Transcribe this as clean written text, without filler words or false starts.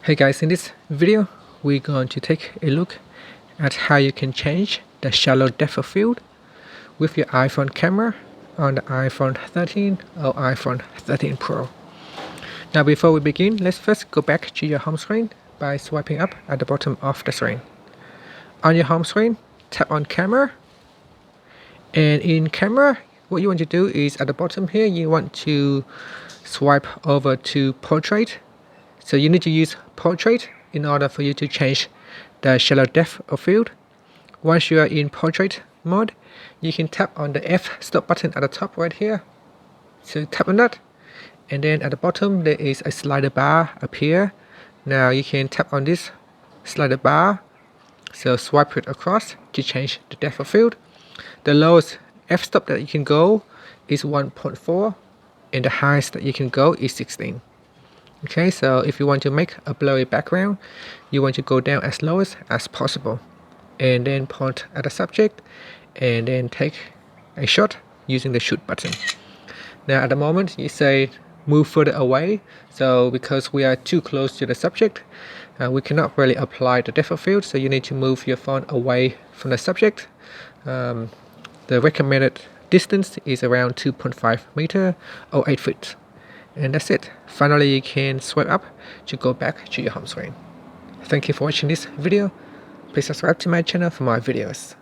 Hey guys, in this video we're going to take a look at how you can change the shallow depth of field with your iPhone camera on the iPhone 13 or iPhone 13 Pro. Now before we begin, let's first go back to your home screen by swiping up at the bottom of the screen. On your home screen, tap on camera, and in camera what you want to do is at the bottom here you want to swipe over to portrait. So you need to use portrait in order for you to change the shallow depth of field. Once you are in portrait mode, you can tap on the f-stop button at the top right here. So tap on that, and then at the bottom there is a slider bar appear. Now you can tap on this slider bar, so swipe it across to change the depth of field. The lowest f-stop that you can go is 1.4 and the highest that you can go is 16. Okay, so if you want to make a blurry background, you want to go down as lowest as possible and then point at the subject and then take a shot using the shoot button. Now at the moment you say move further away, so because we are too close to the subject, we cannot really apply the depth of field, so you need to move your phone away from the subject. The recommended distance is around 2.5 meter or 8 feet. And that's it. Finally, you can swipe up to go back to your home screen. Thank you for watching this video. Please subscribe to my channel for more videos.